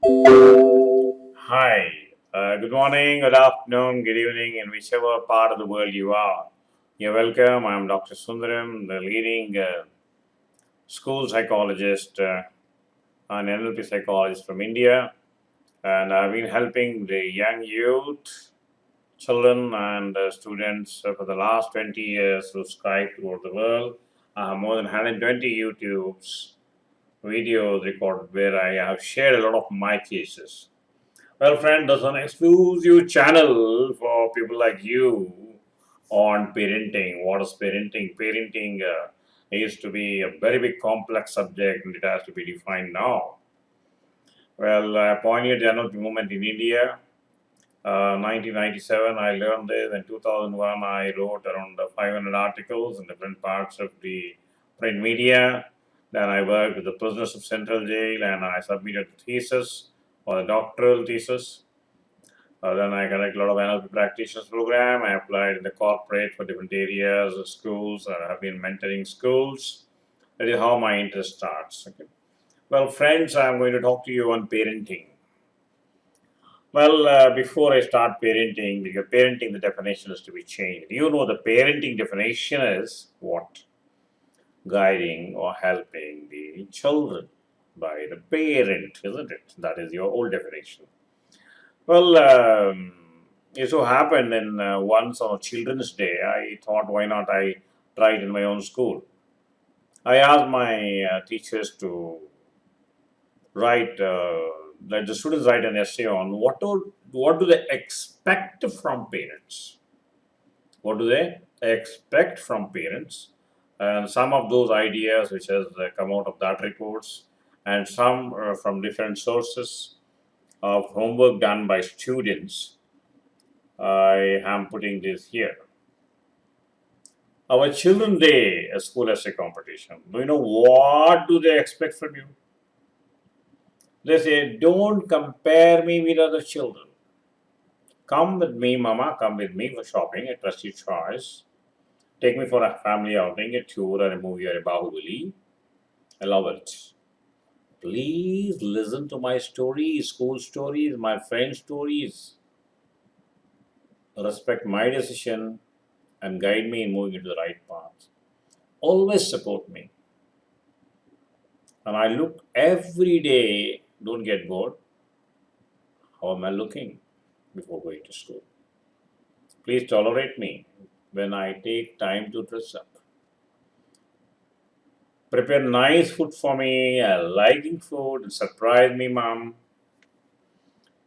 Hi, good morning, good afternoon, good evening, in whichever part of the world you are. You're welcome. I'm Dr. Sunderam, the leading school psychologist and NLP psychologist from India. And I've been helping the young youth, children, and students for the last 20 years through Skype throughout the world. I have more than 120 YouTube's videos recorded where I have shared a lot of my cases. Well, friend, there's an exclusive channel for people like you on parenting. What is parenting? Parenting used to be a very big complex subject and it has to be defined now. Well, I pioneered the NLP movement in India. 1997, I learned this. In 2001, I wrote around 500 articles in different parts of the print media. Then I worked with the prisoners of Central Jail and I submitted a thesis or a doctoral thesis. Then I conduct a lot of NLP practitioners program. I applied in the corporate for different areas, schools. I have been mentoring schools. That is how my interest starts. Okay. Well, friends, I'm going to talk to you on parenting. Well, before I start parenting, because parenting, the definition is to be changed. You know, the parenting definition is what? Guiding or helping the children by the parent, isn't it? That is your old definition. Well, it so happened in once on Children's Day, I thought, why not I try it in my own school? I asked my teachers to write, let the students write an essay on what do they expect from parents? What do they expect from parents? And some of those ideas which has come out of that reports, and some from different sources of homework done by students. I am putting this here. Our Children Day school essay competition. Do you know what do they expect from you? They say, don't compare me with other children. Come with me, mama, come with me for shopping, a trusty choice. Take me for a family outing, a tour, or a movie, or a Bahubali. I love it. Please listen to my stories, school stories, my friends' stories. Respect my decision and guide me in moving into the right path. Always support me. And I look every day, don't get bored. How am I looking before going to school? Please tolerate me when I take time to dress up. Prepare nice food for me, liking food, and surprise me, mom.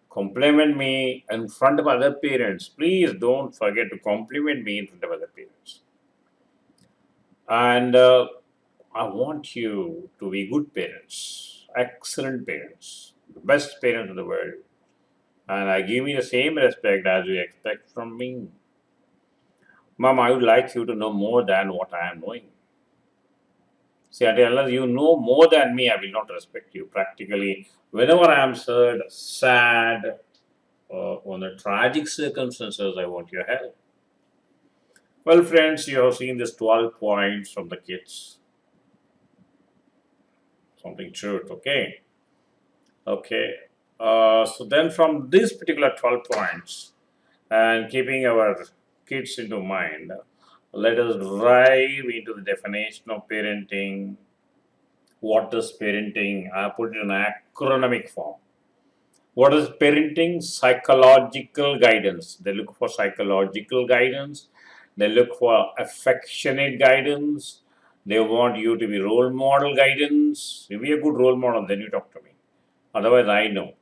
Compliment me in front of other parents. Please don't forget to compliment me in front of other parents. And I want you to be good parents, excellent parents, the best parents in the world. And I give me the same respect as you expect from me. Mom, I would like you to know more than what I am knowing. See, unless you know more than me, I will not respect you. Practically, whenever I am sad, on the tragic circumstances, I want your help. Well, friends, you have seen these 12 points from the kids. Something truth, okay? Okay. So then from these particular 12 points, and keeping our kids into mind, let us dive into the definition of parenting. What is parenting? I put it in an acronymic form. What is parenting? Psychological guidance. They look for psychological guidance. They look for affectionate guidance. They want you to be role model guidance. You be a good role model, then you talk to me. Otherwise, I know.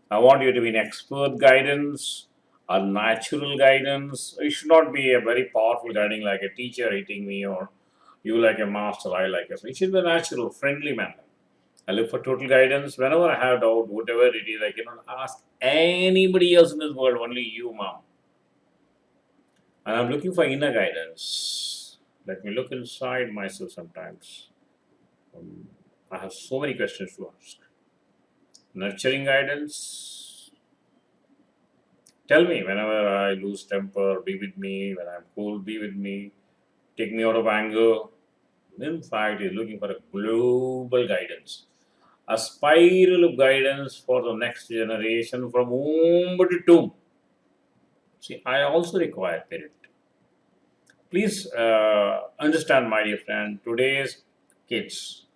I want you to be an expert guidance, a natural guidance. It should not be a very powerful guiding like a teacher hitting me or you like a master, I like a. It should be a natural, friendly manner. I look for total guidance. Whenever I have doubt, whatever it is, I cannot ask anybody else in this world, only you, mom. And I'm looking for inner guidance. Let me look inside myself sometimes. I have so many questions to ask. Nurturing guidance. Tell me whenever I lose temper, be with me. When I'm cool, be with me. Take me out of anger. In fact, he's looking for a global guidance. a spiral of guidance for the next generation from womb to tomb. See, I also require parent. Please understand, my dear friend, today's kids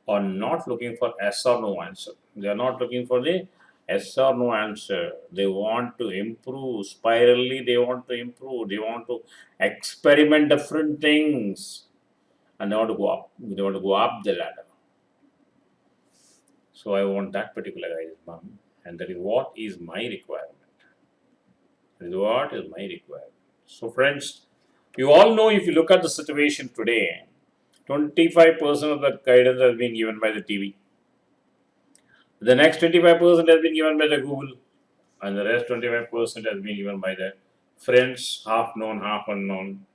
are not looking for yes or no answer. They are not looking for the yes or no answer. They want to improve spirally. They want to improve. They want to experiment different things, and they want to go up. They want to go up the ladder. So I want that particular guy's mom, and that is what is my requirement. That is what is my requirement. So, friends, you all know if you look at the situation today, 25% of the guidance has been given by the TV. The next 25% has been given by the Google, and the rest 25% has been given by the friends, half known, half unknown.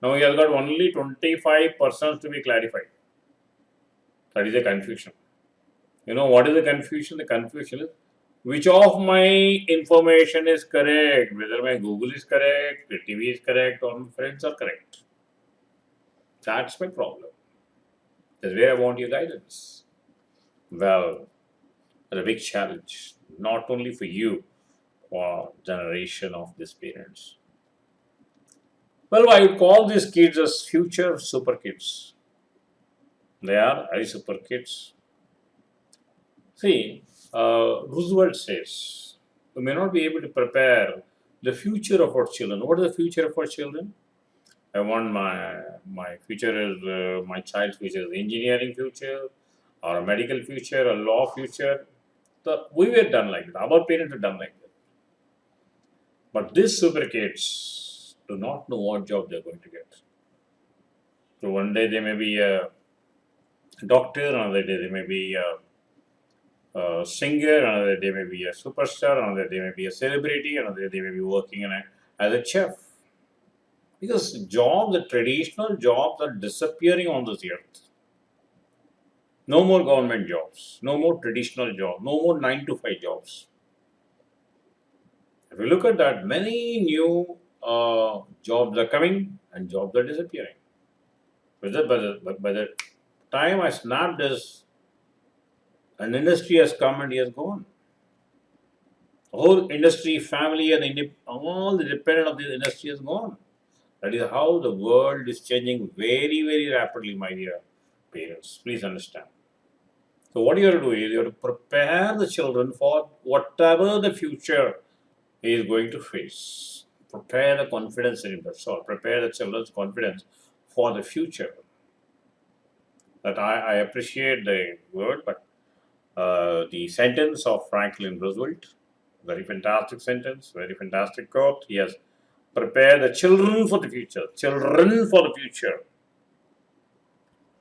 Now you have got only 25% to be clarified. That is a confusion. You know what is the confusion? The confusion is which of my information is correct, whether my Google is correct, the TV is correct, or my friends are correct. That's my problem. That's where I want your guidance. Well, a big challenge, not only for you, for generation of these parents. Well, I would call these kids as future super kids. They are very super kids. See, Roosevelt says, we may not be able to prepare the future of our children. What is the future of our children? I want my future is my child's future is engineering future, or a medical future, a law future. We were done like that. Our parents were done like that. But these super kids do not know what job they're going to get. So one day they may be a doctor, another day they may be a singer, another day they may be a superstar, another day they may be a celebrity, another day they may be working as a chef. Because jobs, the traditional jobs are disappearing on this earth. No more government jobs, no more traditional jobs, no more 9 to 5 jobs. If you look at that, many new jobs are coming and jobs are disappearing. But by the time I snapped this, an industry has come and he has gone. The whole industry, family, and all the dependent of this industry has gone. That is how the world is changing very, very rapidly, my dear parents. Please understand. So, what you have to do is you have to prepare the children for whatever the future is going to face. Prepare the confidence in them. So, prepare the children's confidence for the future. That I appreciate the word, but the sentence of Franklin Roosevelt, very fantastic sentence, very fantastic quote. He has prepared the children for the future. Children for the future.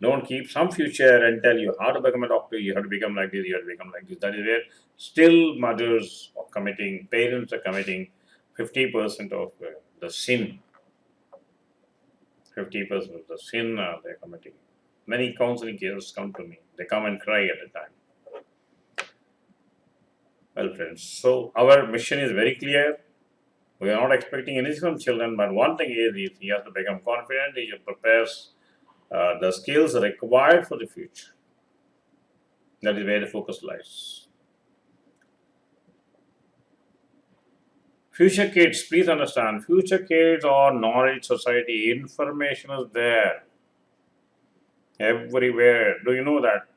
Don't keep some future and tell you how to become a doctor, you have to become like this, you have to become like this. That is where still mothers are committing, parents are committing 50% of the sin. 50% of the sin they're committing. Many counseling cases come to me. They come and cry at the time. Well, friends, so our mission is very clear. We are not expecting anything from children, but one thing is he has to become confident, he prepares the skills required for the future. That is where the focus lies. Future kids, please understand, future kids are knowledge society. Information is there everywhere. Do you know that?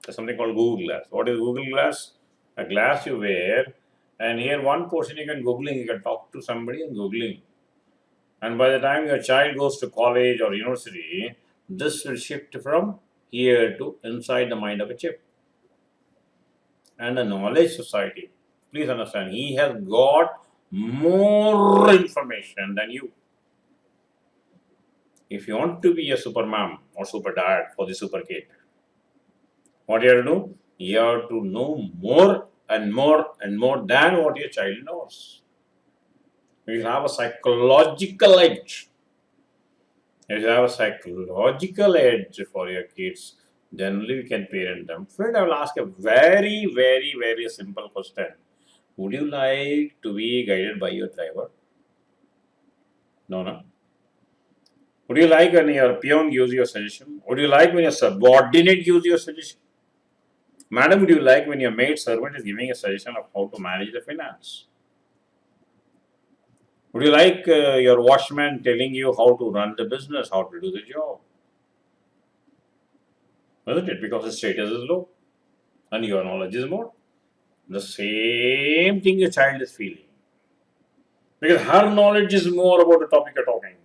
There's something called Google Glass. What is Google Glass? A glass you wear, and here one portion you can Googling, you can talk to somebody and Googling. And by the time your child goes to college or university, this will shift from here to inside the mind of a chip. And the knowledge society, please understand, he has got more information than you. If you want to be a super mom or super dad for the super kid, what you have to do? You have to know more and more and more than what your child knows. You have a psychological edge. If you have a psychological edge for your kids, then only you can parent them. Friend, I will ask a very, very, very simple question. Would you like to be guided by your driver? No, no. Would you like when your peon gives you a suggestion? Would you like when your subordinate gives you a suggestion? Madam, would you like when your maid servant is giving a suggestion of how to manage the finance? Would you like your watchman telling you how to run the business, how to do the job? Isn't it? Because the status is low and your knowledge is more. The same thing a child is feeling. Because her knowledge is more about the topic you're talking.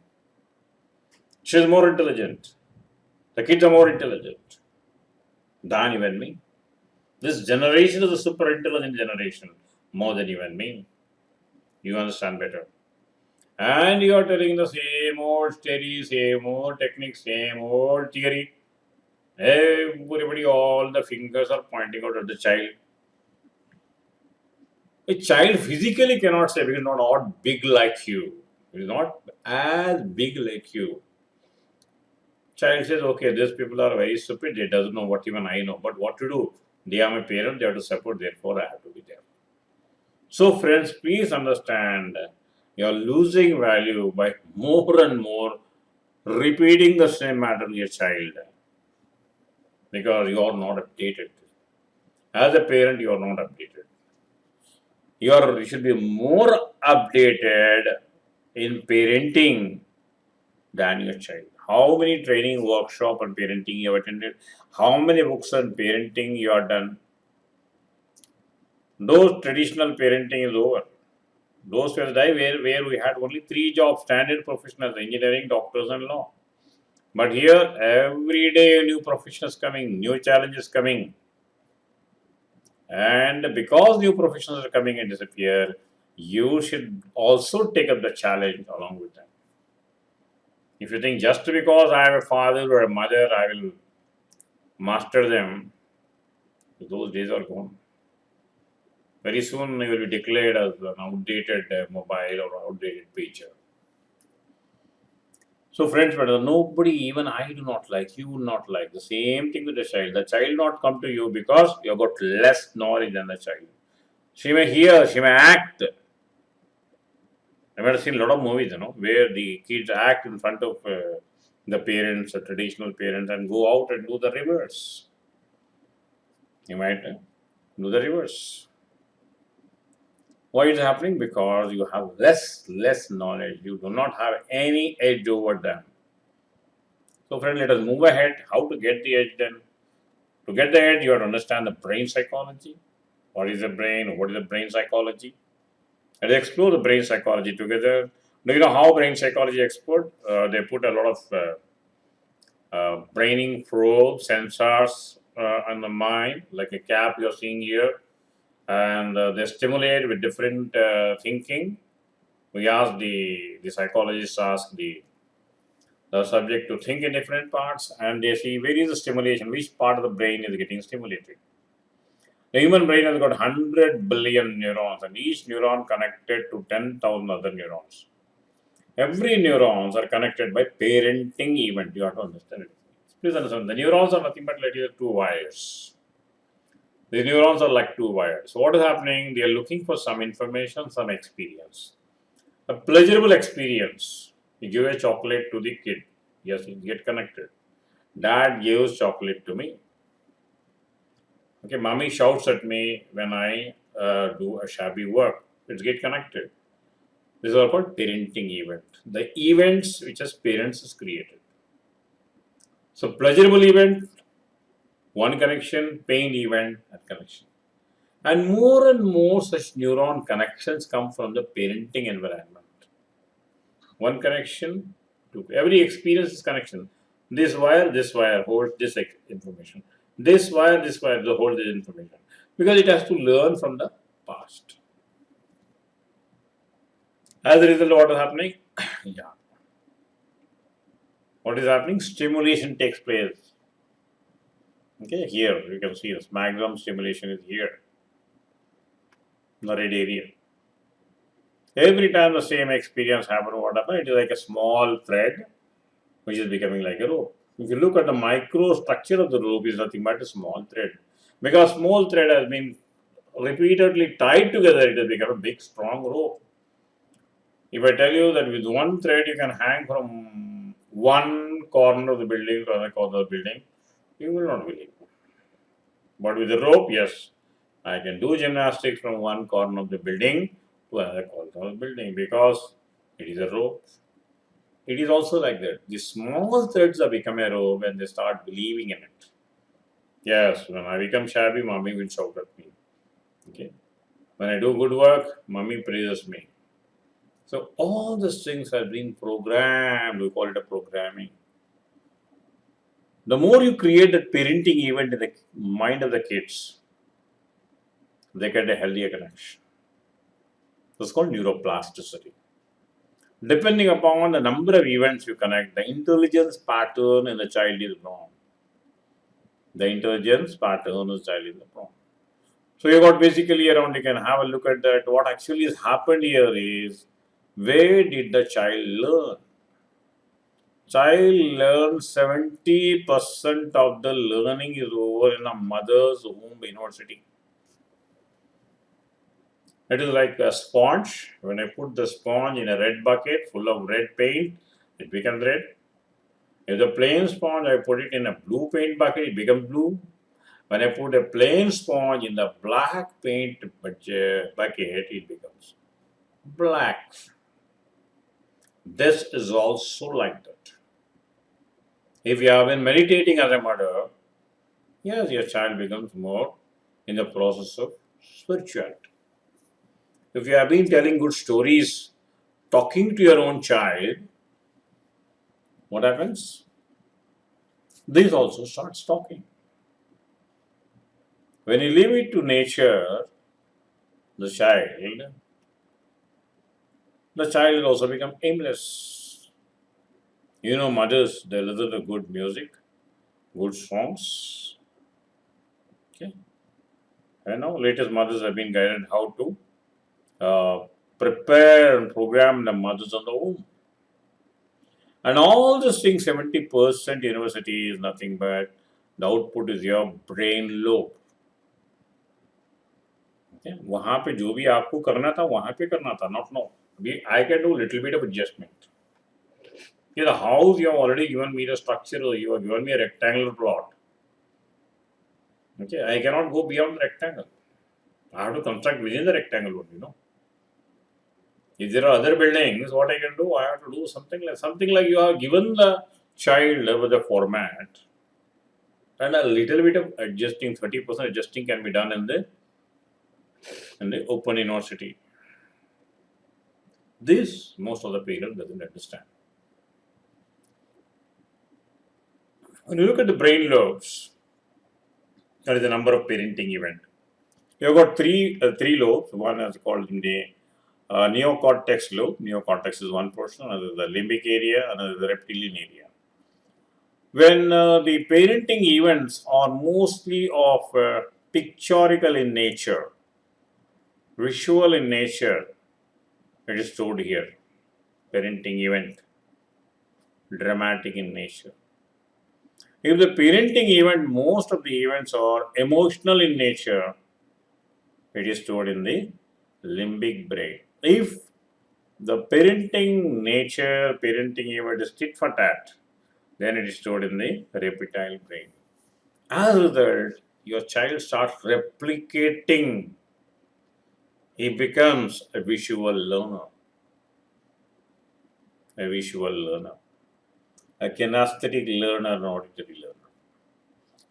She is more intelligent. The kids are more intelligent than even me. This generation is a super intelligent generation, more than even me. You understand better. And you are telling the same old story, same old technique, same old theory. Everybody, all the fingers are pointing out at the child. A child physically cannot say because not big like you. It is not as big like you. Child says, okay, these people are very stupid. They doesn't know what even I know. But what to do? They are my parents. They have to support. Therefore, I have to be there. So, friends, please understand. You are losing value by more and more repeating the same matter to your child because you are not updated. As a parent, you are not updated. You should be more updated in parenting than your child. How many training workshop on parenting you have attended? How many books on parenting you have done? Those traditional parenting is over. Those were the day where we had only three jobs, standard professionals, engineering, doctors, and law. But here, every day new professions coming, new challenges coming. And because new professions are coming and disappear, you should also take up the challenge along with them. If you think just because I am a father or a mother, I will master them, those days are gone. Very soon you will be declared as an outdated mobile or outdated pager. So, friends, but nobody, even I do not like, you would not like. The same thing with the child. The child not come to you because you have got less knowledge than the child. She may hear, she may act. I have seen a lot of movies, where the kids act in front of the parents, the traditional parents, and go out and do the reverse. You might do the reverse. Why is it happening? Because you have less knowledge. You do not have any edge over them. So, friend, let us move ahead. How to get the edge then? To get the edge, you have to understand the brain psychology. What is the brain? What is the brain psychology? Let's explore the brain psychology together. Do you know how brain psychology expert? They put a lot of braining probes, sensors on the mind, like a cap you're seeing here, and they stimulate with different thinking. We ask the psychologists ask the subject to think in different parts, and they see where is the stimulation, which part of the brain is getting stimulated. The human brain has got 100 billion neurons, and each neuron connected to 10,000 other neurons. Every neurons are connected by parenting event. You have to understand it. Please understand. The neurons are nothing but like two wires. The neurons are like two wires. So what is happening? They are looking for some information, some experience. A pleasurable experience. You give a chocolate to the kid. Yes, you get connected. Dad gives chocolate to me. Okay, mommy shouts at me when I do a shabby work. Let's get connected. This is all called parenting event. The events which as parents is created. So pleasurable event, one connection, pain event, that connection. And more such neuron connections come from the parenting environment. One connection to every experience is connection. This wire holds this information. This wire holds this information. Because it has to learn from the past. As a result, what is happening? Yeah. What is happening? Stimulation takes place. Okay, here you can see this maximum stimulation is here. The red area. Every time the same experience happens, what happens? It is like a small thread which is becoming like a rope. If you look at the micro structure of the rope, is nothing but a small thread. Because small thread has been repeatedly tied together, it has become a big strong rope. If I tell you that with one thread you can hang from one corner of the building to another corner of the building, you will not believe. But with the rope, yes, I can do gymnastics from one corner of the building to another corner of the building because it is a rope. It is also like that. The small threads are become a rope when they start believing in it. Yes, when I become shabby, mommy will shout at me. Okay. When I do good work, mommy praises me. So all these things are being programmed. We call it a programming. The more you create that parenting event in the mind of the kids, they get a healthier connection. That's called neuroplasticity. Depending upon the number of events you connect, the intelligence pattern in the child is wrong. The intelligence pattern is child is wrong. So you got basically around, you can have a look at that. What actually has happened here is, where did the child learn? Child learns 70% of the learning is over in a mother's womb university. It is like a sponge. When I put the sponge in a red bucket full of red paint, it becomes red. If the plain sponge, I put it in a blue paint bucket, it becomes blue. When I put a plain sponge in the black paint bucket, it becomes black. This is also like that. If you have been meditating as a mother, yes, your child becomes more in the process of spirituality. If you have been telling good stories, talking to your own child, what happens? This also starts talking. When you leave it to nature, the child, will also become aimless. You know, mothers, they listen to good music, good songs. Okay. And now, latest mothers have been guided how to prepare and program the mothers on the womb. And all these things, 70% university is nothing but the output is your brain lobe. Okay? वहाँ पे जो भी आपको करना था वहाँ पे करना था, not now. I can do little bit of adjustment. Yeah, the house you have already given me the structure, you have given me a rectangular plot. Okay, I cannot go beyond the rectangle. I have to construct within the rectangle, If there are other buildings, what I can do, I have to do something like you have given the child with the format, and a little bit of adjusting, 30% adjusting can be done in the open university. This most of the parents doesn't understand. When you look at the brain lobes, there is a number of parenting event. You have got three lobes. One is called in the neocortex lobe. Neocortex is one portion. Another is the limbic area. Another is the reptilian area. When the parenting events are mostly of pictorial in nature, visual in nature, it is stored here. Parenting event, dramatic in nature. If the parenting event, most of the events are emotional in nature, it is stored in the limbic brain. If the parenting event is tit for tat, then it is stored in the reptile brain. As a result, your child starts replicating. He becomes a visual learner. A kinesthetic learner, an auditory learner.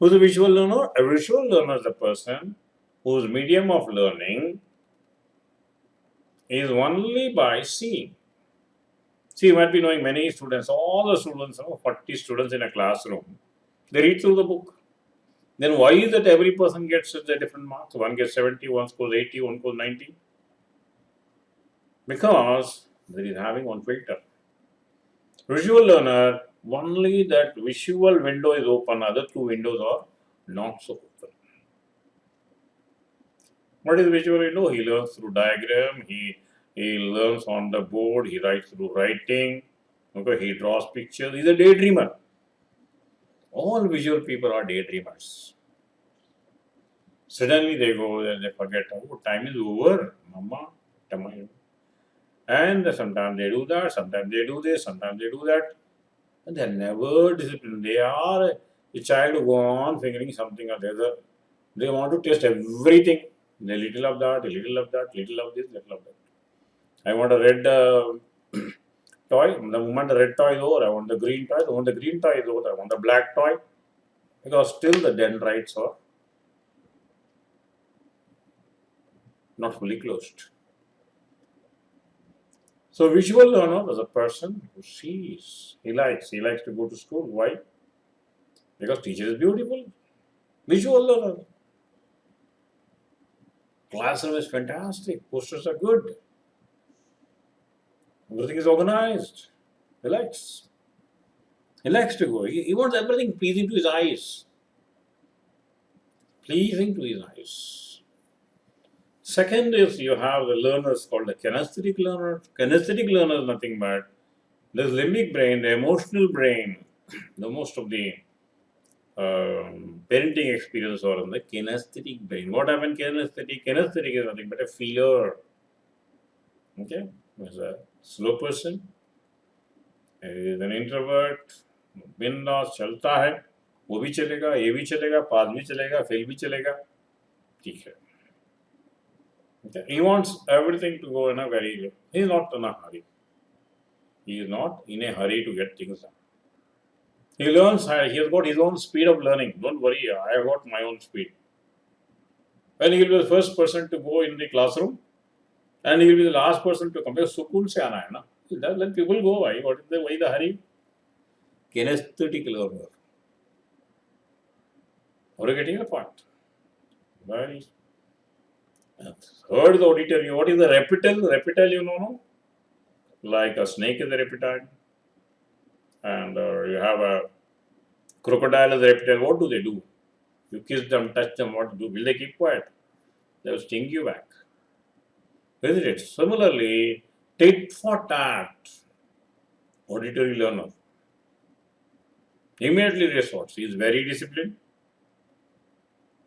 Who's a visual learner? A visual learner is a person whose medium of learning is only by seeing. See, you might be knowing many students, all the students, 40 students in a classroom, they read through the book. Then why is it every person gets a different marks? One gets 70, one scores 80, one scores 90? Because there is having one filter. Visual learner, only that visual window is open, other two windows are not so open. What is visual window? He learns through diagram, he learns on the board, he writes through writing, okay, he draws pictures, he's a daydreamer. All visual people are daydreamers. Suddenly they go and they forget, oh, time is over, mama, time. And sometimes they do that, sometimes they do this, sometimes they do that. And they are never disciplined. They are a child who go on figuring something or the other. They want to taste everything. A little of that, a little of that, little of this, little of that. I want a red toy. The moment the red toy is over, I want the green toy. The moment the green toy is over, I want the black toy. Because still the dendrites are not fully closed. So visual learner is a person who sees. He likes to go to school. Why? Because teacher is beautiful. Visual learner. Classroom is fantastic. Posters are good. Everything is organized. He likes. He likes to go. He wants everything pleasing to his eyes. Pleasing to his eyes. Second is you have the learners called the kinesthetic learner. Kinesthetic learner is nothing but the limbic brain, the emotional brain, the most of the parenting experience or in the kinesthetic brain. What happened kinesthetic? Kinesthetic is nothing but a feeler. Okay? He's a slow person. He is an introvert. बिंदास चलता है वो भी चलेगा ये भी चलेगा पास भी चलेगा फेल भी चलेगा ठीक है okay. He wants everything to go in a very he is not in a hurry. He is not in a hurry to get things done. He learns, he has got his own speed of learning. Don't worry, I have got my own speed. When he will be the first person to go in the classroom and he will be the last person to come. Sukun se aana hai na. Let people go. Why? What is the hurry? Kinesthetic learner. Are you getting the point? Very. Third is auditory. What is the repetal? Repetal, you know, no? Like a snake is a reptile. And you have a crocodile as a reptile. What do they do? You kiss them, touch them, what do? Will they keep quiet? They will sting you back. Isn't it? Similarly, tit for tat, auditory learner. Immediately resorts. He is very disciplined.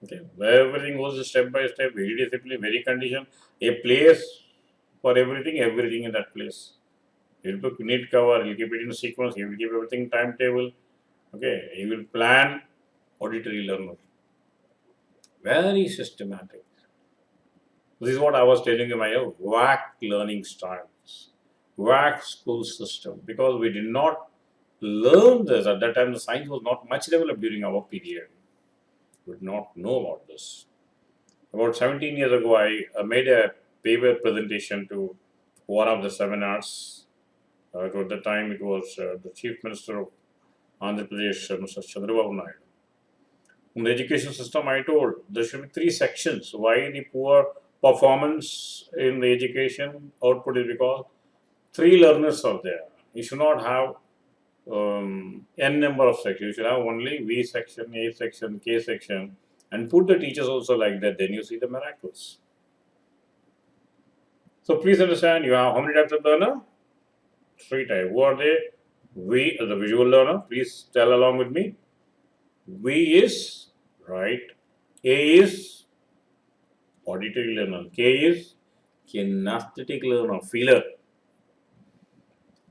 Okay. Everything goes step by step, very disciplined, very conditioned. A place for everything in that place. He will put neat cover, he will keep it in sequence, he will keep everything timetable. Okay. He will plan auditory learner. Very systematic. This is what I was telling you, my whack learning styles, whack school system, because we did not learn this. At that time, the science was not much developed during our period. We did not know about this. About 17 years ago, I made a paper presentation to one of the seminars. At the time, it was the Chief Minister of Andhra Pradesh, Mr. Chandrababu Naidu. In the education system, I told there should be 3 sections. Why the poor performance in the education output is because 3 learners are there. You should not have n number of sections. You should have only V section, A section, K section, and put the teachers also like that. Then you see the miracles. So please understand, you have how many types of learner? 3 types. Who are they? V as a visual learner. Please tell along with me. V is right. A is auditory learner. K is kinesthetic learner, feeler.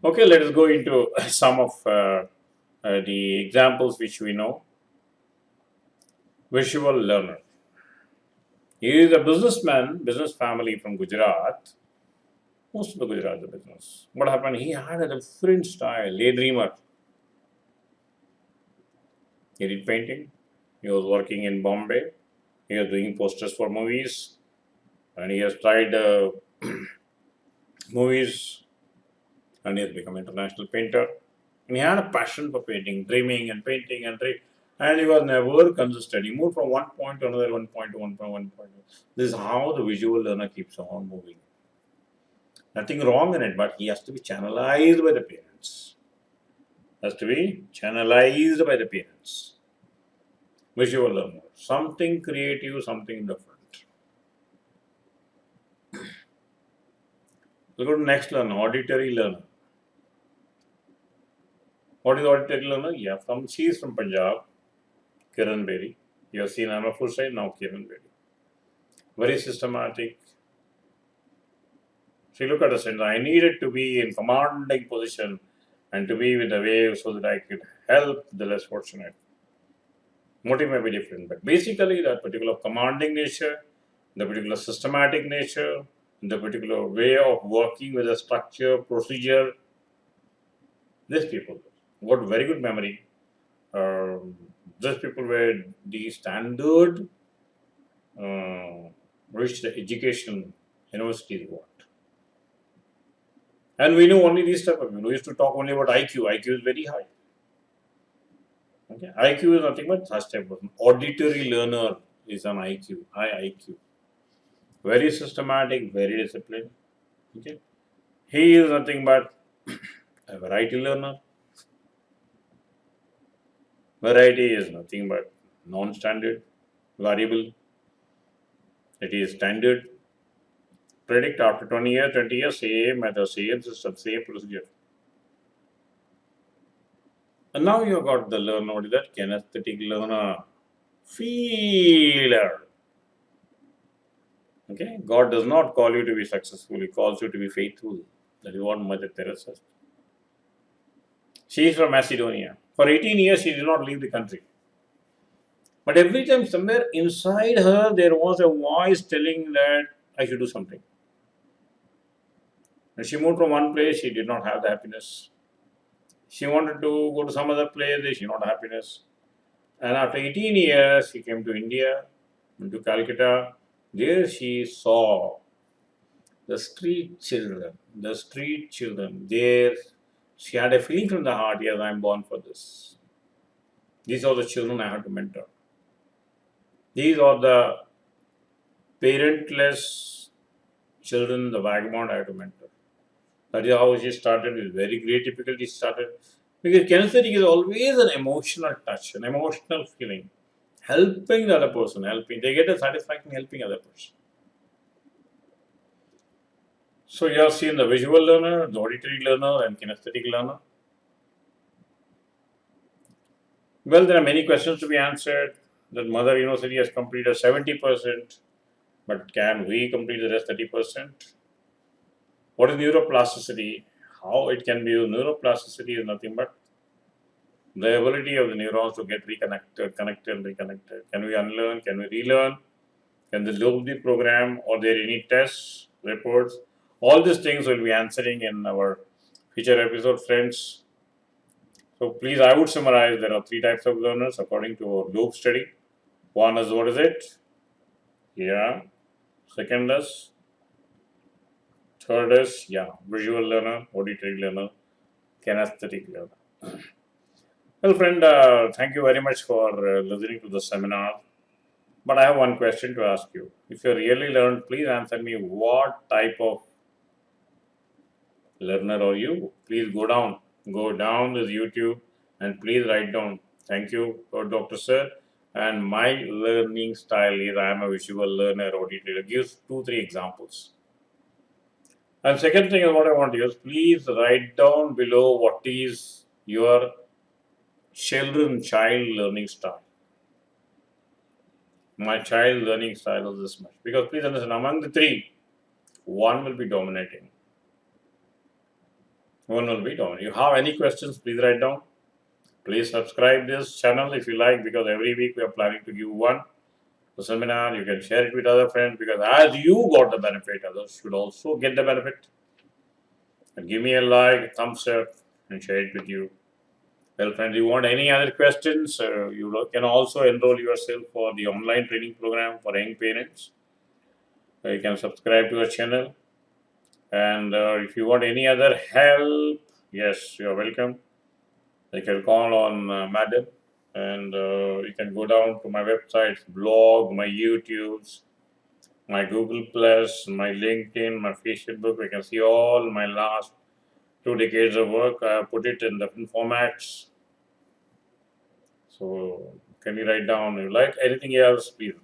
Okay, let us go into some of the examples which we know. Visual learner. He is a businessman, business family from Gujarat. Most of the Gujarat is business. What happened? He had a different style, daydreamer. He did painting. He was working in Bombay. He was doing posters for movies. And he has tried movies. And he has become an international painter. And he had a passion for painting, dreaming and painting and dreaming. And he was never consistent. He moved from one point to another, one point to one point. This is how the visual learner keeps on moving. Nothing wrong in it, but he has to be channelized by the parents. Has to be channelized by the parents. Visual learner. Something creative, something different. We'll go to next learner, auditory learner. What is auditory learner? Yeah, she is from Punjab, Kiran Bedi. You have seen Amapur side, now Kiran Bedi. Very systematic. See, look at the center. I needed to be in commanding position and to be with the wave so that I could help the less fortunate. Motive may be different, but basically that particular commanding nature, the particular systematic nature, the particular way of working with a structure, procedure, these people got very good memory. These people were the standard which the education universities want. And we know only these type of people. We used to talk only about IQ. IQ is very high. Okay. IQ is nothing but such type of auditory learner is an IQ, high IQ. Very systematic, very disciplined. Okay. He is nothing but a variety learner. Variety is nothing but non-standard, variable. It is standard. Predict after 20 years, same method, same system, same procedure. And now you got the learner, what is that? Kinesthetic learner. Feeler. Okay? God does not call you to be successful, He calls you to be faithful. That is what Mother Teresa says. She is from Macedonia. For 18 years, she did not leave the country. But every time, somewhere inside her, there was a voice telling that I should do something. When she moved from one place, she did not have the happiness. She wanted to go to some other place, she did not have happiness. And after 18 years, she came to India, went to Calcutta. There she saw the street children. There she had a feeling from the heart, yes, I am born for this. These are the children I have to mentor. These are the parentless children, the vagabond I have to mentor. That is how she started. With very great difficulty started. Because kinesthetic is always an emotional touch, an emotional feeling. Helping the other person, they get a satisfaction helping other person. So you have seen the visual learner, the auditory learner, and kinesthetic learner. Well, there are many questions to be answered. The Mother University has completed 70%, but can we complete the rest 30%? What is neuroplasticity? How it can be used? Neuroplasticity is nothing but the ability of the neurons to get reconnected, connected, reconnected. Can we unlearn? Can we relearn? Can the lobes be programmed? Are there any tests, reports? All these things we'll be answering in our future episode, friends. So please, I would summarize there are 3 types of learners according to our lobe study. One is what is it? Yeah. Second is, third is, visual learner, auditory learner, kinesthetic learner. Well, friend, thank you very much for listening to the seminar. But I have one question to ask you. If you really learned, please answer me what type of learner are you? Please go down this YouTube and please write down. Thank you, Dr. Sir. And my learning style is I am a visual learner, auditory. Gives 2-3 examples. And second thing is what I want to use. Please write down below what is your child learning style. My child learning style is this much. Because please understand, among the 3, one will be dominating. You have any questions, please write down. Please subscribe this channel if you like, because every week we are planning to give one seminar. You can share it with other friends, because as you got the benefit, others should also get the benefit. And give me a like, a thumbs up, and share it with you. Well, friends, you want any other questions? You can also enroll yourself for the online training program for young parents. You can subscribe to our channel. And if you want any other help, yes, you are welcome. You can call on Madam, and you can go down to my websites, blog, my YouTubes, my Google Plus, my LinkedIn, my Facebook. You can see all my last 2 decades of work. I have put it in different formats. So can you write down? You like anything else? Please.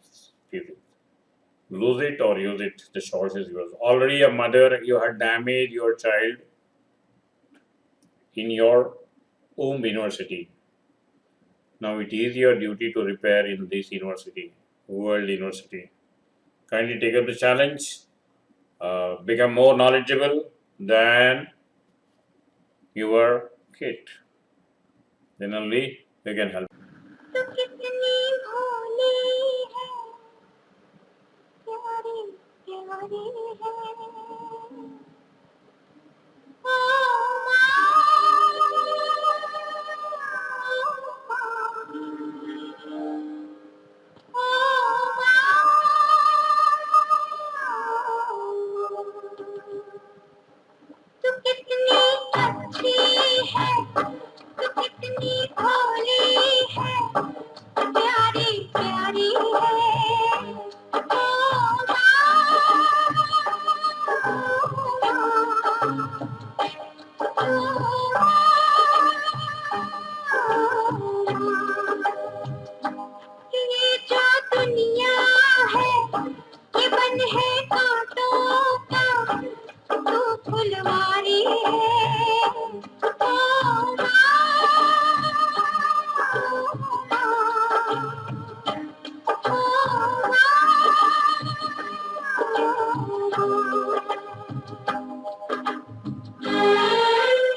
Lose it or use it. The choice is yours. Already a mother, you had damaged your child in your home university. Now it is your duty to repair in this university, world university. Kindly take up the challenge. Become more knowledgeable than your kid. Then only you can help. तो कितने भोले हैं, प्यारे प्यारे हैं।